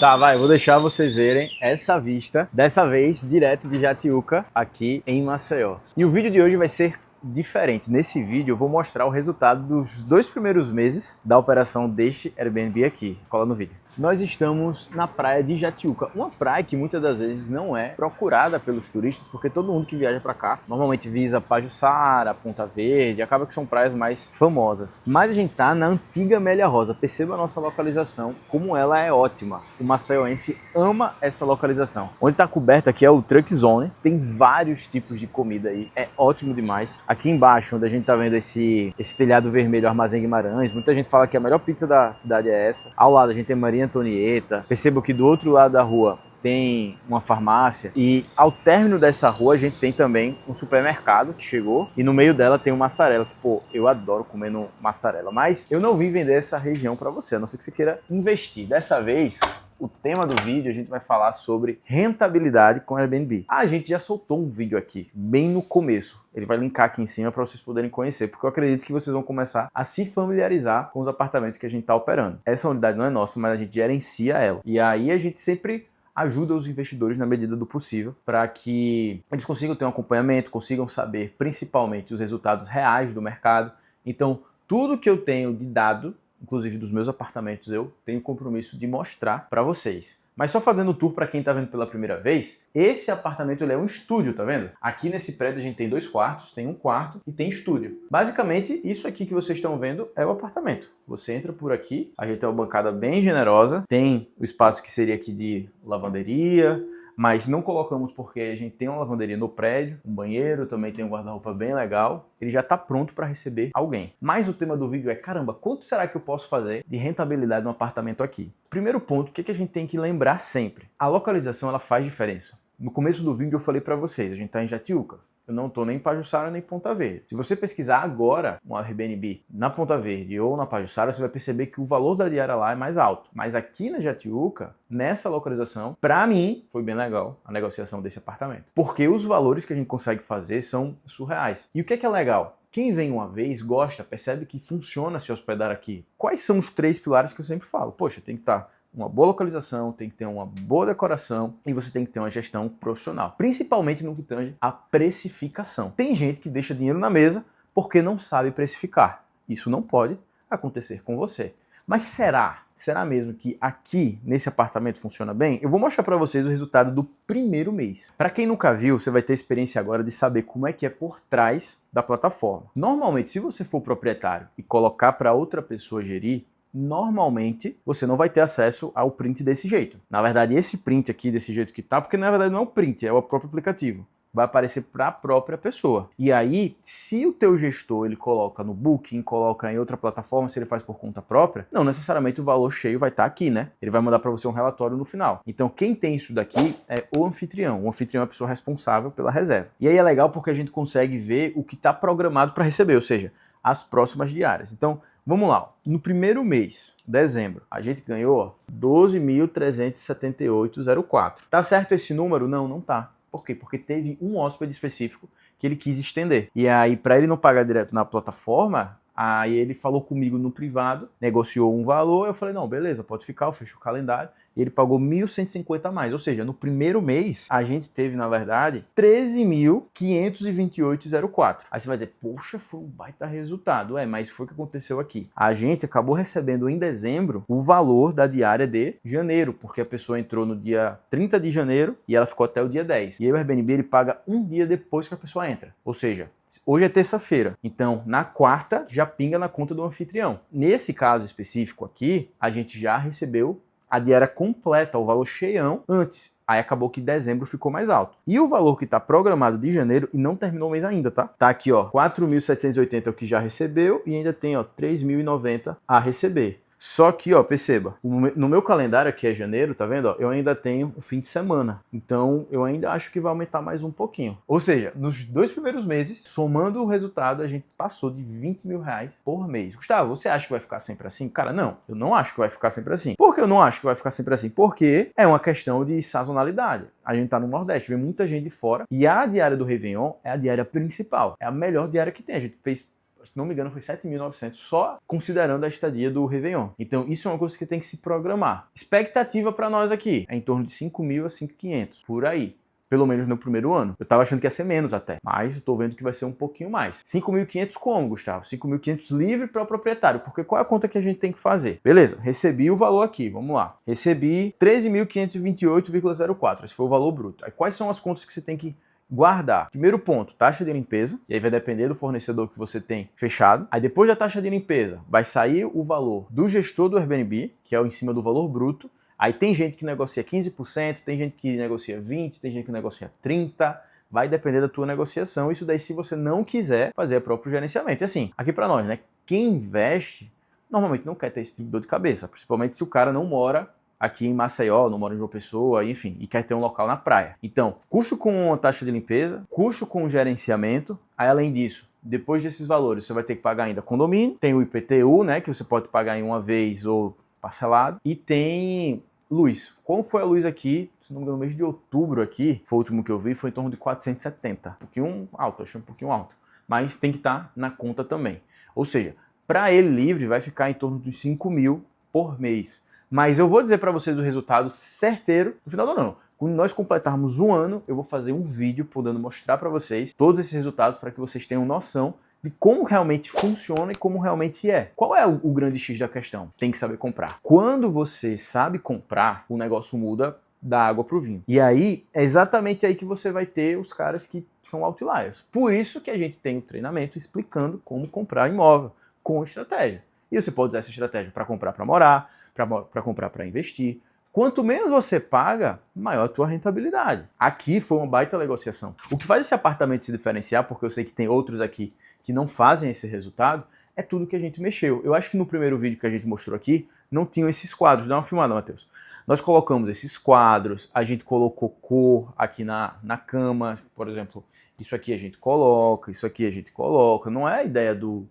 Tá, vai, vou deixar vocês verem essa vista, dessa vez direto de Jatiuca, aqui em Maceió. E o vídeo de hoje vai ser diferente. Nesse vídeo eu vou mostrar o resultado dos 2 primeiros meses da operação deste Airbnb aqui. Cola no vídeo. Nós estamos na praia de Jatiuca, uma praia que muitas das vezes não é procurada pelos turistas, porque todo mundo que viaja para cá normalmente visa Pajuçara, Ponta Verde, acaba que são praias mais famosas. Mas a gente tá na antiga Amélia Rosa, perceba a nossa localização, como ela é ótima. O maceioense ama essa localização. Onde está coberto aqui é o Truck Zone, tem vários tipos de comida aí, é ótimo demais. Aqui embaixo, onde a gente tá vendo esse telhado vermelho, Armazém Guimarães, muita gente fala que a melhor pizza da cidade é essa. Ao lado a gente tem Maria Antonieta. Percebo que do outro lado da rua tem uma farmácia e ao término dessa rua a gente tem também um supermercado que chegou e no meio dela tem um mussarela, que pô, eu adoro comer no mussarela, mas eu não vim vender essa região para você, a não ser que você queira investir. Dessa vez, o tema do vídeo a gente vai falar sobre rentabilidade com Airbnb. A gente já soltou um vídeo aqui, bem no começo. Ele vai linkar aqui em cima para vocês poderem conhecer, porque eu acredito que vocês vão começar a se familiarizar com os apartamentos que a gente está operando. Essa unidade não é nossa, mas a gente gerencia ela. E aí a gente sempre ajuda os investidores na medida do possível para que eles consigam ter um acompanhamento, consigam saber principalmente os resultados reais do mercado. Então, tudo que eu tenho de dado, inclusive dos meus apartamentos, eu tenho compromisso de mostrar para vocês. Mas só fazendo o tour para quem está vendo pela primeira vez, esse apartamento ele é um estúdio, tá vendo? Aqui nesse prédio a gente tem 2 quartos, tem um quarto e tem estúdio. Basicamente, isso aqui que vocês estão vendo é o apartamento. Você entra por aqui, a gente tem uma bancada bem generosa, tem o espaço que seria aqui de lavanderia, mas não colocamos porque a gente tem uma lavanderia no prédio, um banheiro, também tem um guarda-roupa bem legal. Ele já está pronto para receber alguém. Mas o tema do vídeo é, caramba, quanto será que eu posso fazer de rentabilidade no apartamento aqui? Primeiro ponto, o que a gente tem que lembrar sempre? A localização ela faz diferença. No começo do vídeo eu falei para vocês, a gente está em Jatiuca. Eu não estou nem em Pajuçara nem em Ponta Verde. Se você pesquisar agora um Airbnb na Ponta Verde ou na Pajuçara, você vai perceber que o valor da diária lá é mais alto. Mas aqui na Jatiuca, nessa localização, para mim, foi bem legal a negociação desse apartamento. Porque os valores que a gente consegue fazer são surreais. E o que é legal? Quem vem uma vez, gosta, percebe que funciona se hospedar aqui. Quais são os 3 pilares que eu sempre falo? Poxa, tem que estar uma boa localização, tem que ter uma boa decoração e você tem que ter uma gestão profissional, principalmente no que tange a precificação. Tem gente que deixa dinheiro na mesa porque não sabe precificar. Isso não pode acontecer com você. Mas será mesmo que aqui, nesse apartamento, funciona bem? Eu vou mostrar para vocês o resultado do primeiro mês. Para quem nunca viu, você vai ter experiência agora de saber como é que é por trás da plataforma. Normalmente, se você for proprietário e colocar para outra pessoa gerir, normalmente você não vai ter acesso ao print desse jeito. Na verdade, esse print aqui, desse jeito que tá, porque na verdade não é um print, é o próprio aplicativo. Vai aparecer para a própria pessoa. E aí, se o teu gestor ele coloca no Booking, coloca em outra plataforma, se ele faz por conta própria, não necessariamente o valor cheio vai estar aqui, né? Ele vai mandar para você um relatório no final. Então, quem tem isso daqui é o anfitrião. O anfitrião é a pessoa responsável pela reserva. E aí é legal porque a gente consegue ver o que está programado para receber, ou seja, as próximas diárias. Então, vamos lá, no primeiro mês, dezembro, a gente ganhou 12.378,04. Tá certo esse número? Não, não tá. Por quê? Porque teve um hóspede específico que ele quis estender. E aí, para ele não pagar direto na plataforma, aí ele falou comigo no privado, negociou um valor, eu falei, não, beleza, pode ficar, eu fecho o calendário. E ele pagou 1.150 a mais, ou seja, no primeiro mês, a gente teve, na verdade, 13.528,04. Aí você vai dizer, poxa, foi um baita resultado. Mas foi o que aconteceu aqui. A gente acabou recebendo em dezembro o valor da diária de janeiro, porque a pessoa entrou no dia 30 de janeiro e ela ficou até o dia 10. E aí o Airbnb ele paga um dia depois que a pessoa entra. Ou seja, hoje é terça-feira, então na quarta já pinga na conta do anfitrião. Nesse caso específico aqui, a gente já recebeu a diária completa, o valor cheião, antes. Aí acabou que dezembro ficou mais alto. E o valor que está programado de janeiro, e não terminou o mês ainda, tá? Tá aqui, ó, 4.780 é o que já recebeu, e ainda tem, ó, 3.090 a receber. Só que, ó, perceba, no meu calendário aqui é janeiro, tá vendo? Ó, eu ainda tenho o fim de semana. Então, eu ainda acho que vai aumentar mais um pouquinho. Ou seja, nos 2 primeiros meses, somando o resultado, a gente passou de 20 mil reais por mês. Gustavo, você acha que vai ficar sempre assim? Cara, não. Eu não acho que vai ficar sempre assim. Por que eu não acho que vai ficar sempre assim? Porque é uma questão de sazonalidade. A gente tá no Nordeste, vem muita gente de fora. E a diária do Réveillon é a diária principal. É a melhor diária que tem. A gente fez se não me engano, foi 7.900, só considerando a estadia do Réveillon. Então, isso é uma coisa que tem que se programar. Expectativa para nós aqui é em torno de 5.000 a 5.500, por aí. Pelo menos no primeiro ano. Eu tava achando que ia ser menos até, mas eu tô vendo que vai ser um pouquinho mais. 5.500 como, Gustavo? 5.500 livre para o proprietário, porque qual é a conta que a gente tem que fazer? Beleza, recebi o valor aqui, vamos lá. Recebi 13.528,04, esse foi o valor bruto. Aí quais são as contas que você tem que guardar? Primeiro ponto, taxa de limpeza, e aí vai depender do fornecedor que você tem fechado. Aí depois da taxa de limpeza, vai sair o valor do gestor do Airbnb, que é o em cima do valor bruto. Aí tem gente que negocia 15%, tem gente que negocia 20%, tem gente que negocia 30%, vai depender da tua negociação. Isso daí se você não quiser fazer o próprio gerenciamento. E assim, aqui para nós, né, quem investe normalmente não quer ter esse tipo de dor de cabeça, principalmente se o cara não mora aqui em Maceió, não mora em João Pessoa, enfim, e quer ter um local na praia. Então, custo com a taxa de limpeza, custo com o gerenciamento, aí além disso, depois desses valores, você vai ter que pagar ainda condomínio, tem o IPTU, né, que você pode pagar em uma vez ou parcelado, e tem luz. Como foi a luz aqui, se não me engano, no mês de outubro aqui, foi o último que eu vi, foi em torno de 470. Um pouquinho alto, achei um pouquinho alto. Mas tem que estar na conta também. Ou seja, para ele livre vai ficar em torno de 5.000 por mês. Mas eu vou dizer para vocês o resultado certeiro no final do ano. Quando nós completarmos um ano, eu vou fazer um vídeo podendo mostrar para vocês todos esses resultados para que vocês tenham noção de como realmente funciona e como realmente é. Qual é o grande X da questão? Tem que saber comprar. Quando você sabe comprar, o negócio muda da água para o vinho. E aí, é exatamente aí que você vai ter os caras que são outliers. Por isso que a gente tem o treinamento explicando como comprar imóvel com estratégia. E você pode usar essa estratégia para comprar para morar, para comprar para investir. Quanto menos você paga, maior a tua rentabilidade. Aqui foi uma baita negociação. O que faz esse apartamento se diferenciar, porque eu sei que tem outros aqui que não fazem esse resultado, é tudo que a gente mexeu. Eu acho que no primeiro vídeo que a gente mostrou aqui, não tinham esses quadros. Dá uma filmada, Matheus. Nós colocamos esses quadros, a gente colocou cor aqui na cama, por exemplo, isso aqui a gente coloca, isso aqui a gente coloca. Não é a ideia do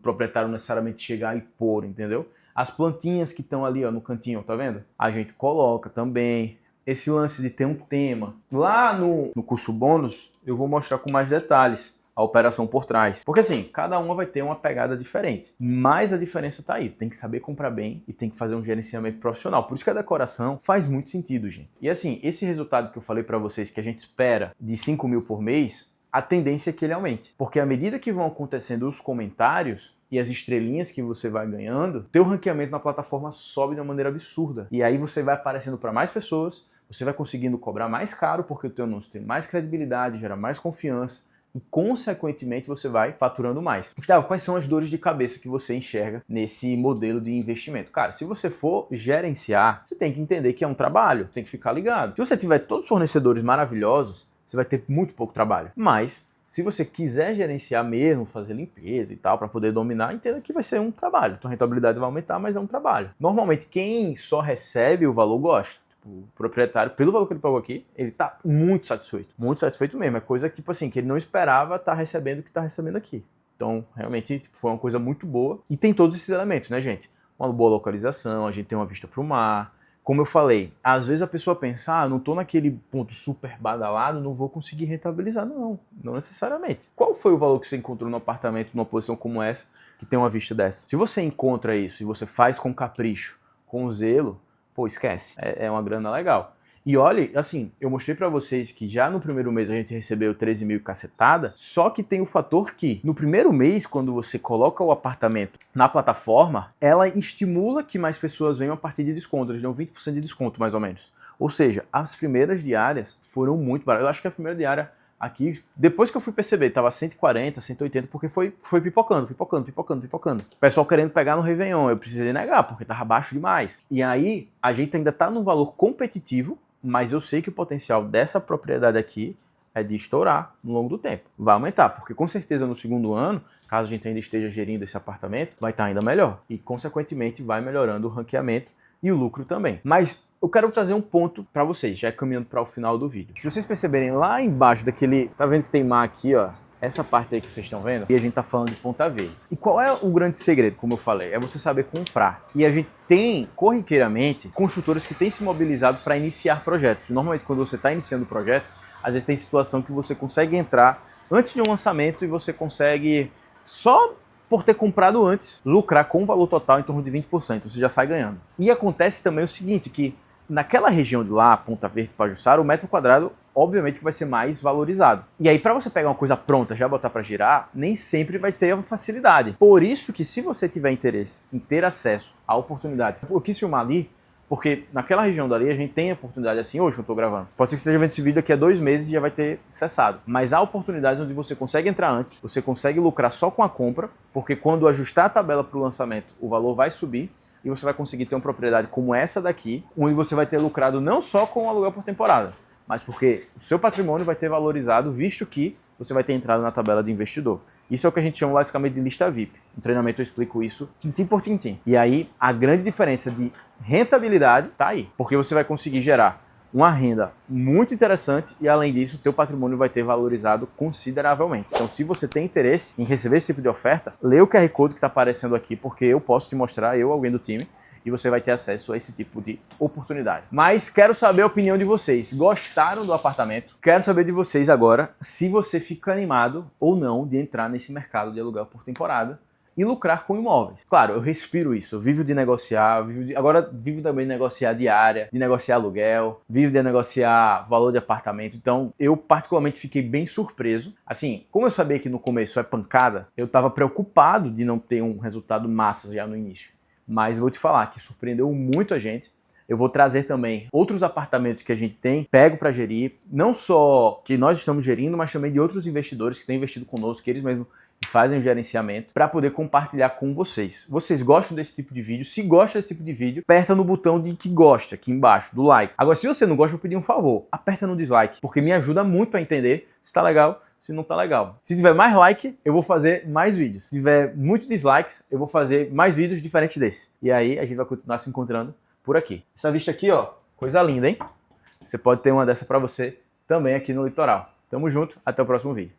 proprietário necessariamente chegar e pôr, entendeu? As plantinhas que estão ali ó, no cantinho, tá vendo? A gente coloca também. Esse lance de ter um tema. Lá no curso bônus, eu vou mostrar com mais detalhes a operação por trás. Porque assim, cada uma vai ter uma pegada diferente. Mas a diferença tá aí. Tem que saber comprar bem e tem que fazer um gerenciamento profissional. Por isso que a decoração faz muito sentido, gente. E assim, esse resultado que eu falei para vocês que a gente espera de 5.000 por mês, a tendência é que ele aumente. Porque à medida que vão acontecendo os comentários e as estrelinhas que você vai ganhando, teu ranqueamento na plataforma sobe de uma maneira absurda. E aí você vai aparecendo para mais pessoas, você vai conseguindo cobrar mais caro porque o teu anúncio tem mais credibilidade, gera mais confiança, e, consequentemente, você vai faturando mais. Gustavo, quais são as dores de cabeça que você enxerga nesse modelo de investimento? Cara, se você for gerenciar, você tem que entender que é um trabalho, tem que ficar ligado. Se você tiver todos os fornecedores maravilhosos, você vai ter muito pouco trabalho. Mas, se você quiser gerenciar mesmo, fazer limpeza e tal, para poder dominar, entenda que vai ser um trabalho. Tua rentabilidade vai aumentar, mas é um trabalho. Normalmente, quem só recebe o valor gosta. O proprietário, pelo valor que ele pagou aqui, ele tá muito satisfeito mesmo. É coisa que, tipo assim, que ele não esperava estar recebendo o que tá recebendo aqui. Então, realmente, foi uma coisa muito boa. E tem todos esses elementos, né, gente? Uma boa localização, a gente tem uma vista pro mar. Como eu falei, às vezes a pessoa pensa, não tô naquele ponto super badalado, não vou conseguir rentabilizar. Não necessariamente. Qual foi o valor que você encontrou no apartamento, numa posição como essa, que tem uma vista dessa? Se você encontra isso e você faz com capricho, com zelo, pô, esquece. É uma grana legal. E olha, assim, eu mostrei pra vocês que já no primeiro mês a gente recebeu 13.000 cacetada, só que tem o fator que no primeiro mês, quando você coloca o apartamento na plataforma, ela estimula que mais pessoas venham a partir de desconto. Eles dão 20% de desconto, mais ou menos. Ou seja, as primeiras diárias foram muito baratas. Eu acho que a primeira diária aqui, depois que eu fui perceber, tava 140, 180, porque foi pipocando. O pessoal querendo pegar no Réveillon, eu precisei negar, porque tava baixo demais. E aí, a gente ainda tá num valor competitivo, mas eu sei que o potencial dessa propriedade aqui é de estourar no longo do tempo. Vai aumentar, porque com certeza no segundo ano, caso a gente ainda esteja gerindo esse apartamento, vai estar ainda melhor. E, consequentemente, vai melhorando o ranqueamento e o lucro também. Mas eu quero trazer um ponto para vocês, já caminhando para o final do vídeo. Se vocês perceberem lá embaixo daquele... Tá vendo que tem mar aqui, ó? Essa parte aí que vocês estão vendo, e a gente tá falando de ponta verde. E qual é o grande segredo, como eu falei? É você saber comprar. E a gente tem, corriqueiramente, construtores que têm se mobilizado para iniciar projetos. Normalmente, quando você está iniciando o projeto, às vezes tem situação que você consegue entrar antes de um lançamento e você consegue só por ter comprado antes, lucrar com o valor total em torno de 20%, você já sai ganhando. E acontece também o seguinte, que naquela região de lá, Ponta Verde, Pajuçara, o metro quadrado, obviamente que vai ser mais valorizado. E aí, para você pegar uma coisa pronta, já botar para girar, nem sempre vai ser uma facilidade. Por isso que se você tiver interesse em ter acesso à oportunidade, eu quis filmar ali, porque naquela região dali a gente tem a oportunidade assim hoje que eu estou gravando. Pode ser que você esteja vendo esse vídeo daqui a 2 meses e já vai ter cessado. Mas há oportunidades onde você consegue entrar antes, você consegue lucrar só com a compra, porque quando ajustar a tabela para o lançamento, o valor vai subir e você vai conseguir ter uma propriedade como essa daqui, onde você vai ter lucrado não só com o aluguel por temporada, mas porque o seu patrimônio vai ter valorizado, visto que você vai ter entrado na tabela de investidor. Isso é o que a gente chama basicamente de lista VIP. No treinamento eu explico isso tintim por tintim. E aí a grande diferença de rentabilidade está aí, porque você vai conseguir gerar uma renda muito interessante e, além disso, o teu patrimônio vai ter valorizado consideravelmente. Então, se você tem interesse em receber esse tipo de oferta, lê o QR Code que está aparecendo aqui, porque eu posso te mostrar, alguém do time, e você vai ter acesso a esse tipo de oportunidade. Mas quero saber a opinião de vocês. Gostaram do apartamento? Quero saber de vocês agora se você fica animado ou não de entrar nesse mercado de aluguel por temporada e lucrar com imóveis. Claro, eu respiro isso, eu vivo de negociar, agora vivo também de negociar diária, de negociar aluguel, vivo de negociar valor de apartamento. Então, eu particularmente fiquei bem surpreso. Assim, como eu sabia que no começo é pancada, eu estava preocupado de não ter um resultado massa já no início. Mas vou te falar que surpreendeu muito a gente. Eu vou trazer também outros apartamentos que a gente tem, pego para gerir, não só que nós estamos gerindo, mas também de outros investidores que têm investido conosco, que eles mesmos fazem o gerenciamento, para poder compartilhar com vocês. Vocês gostam desse tipo de vídeo? Se gosta desse tipo de vídeo, aperta no botão de que gosta, aqui embaixo, do like. Agora, se você não gosta, eu vou pedir um favor, aperta no dislike, porque me ajuda muito a entender se tá legal, se não tá legal. Se tiver mais like, eu vou fazer mais vídeos. Se tiver muito dislikes, eu vou fazer mais vídeos diferentes desse. E aí, a gente vai continuar se encontrando por aqui. Essa vista aqui, ó, coisa linda, hein? Você pode ter uma dessa para você também aqui no litoral. Tamo junto, até o próximo vídeo.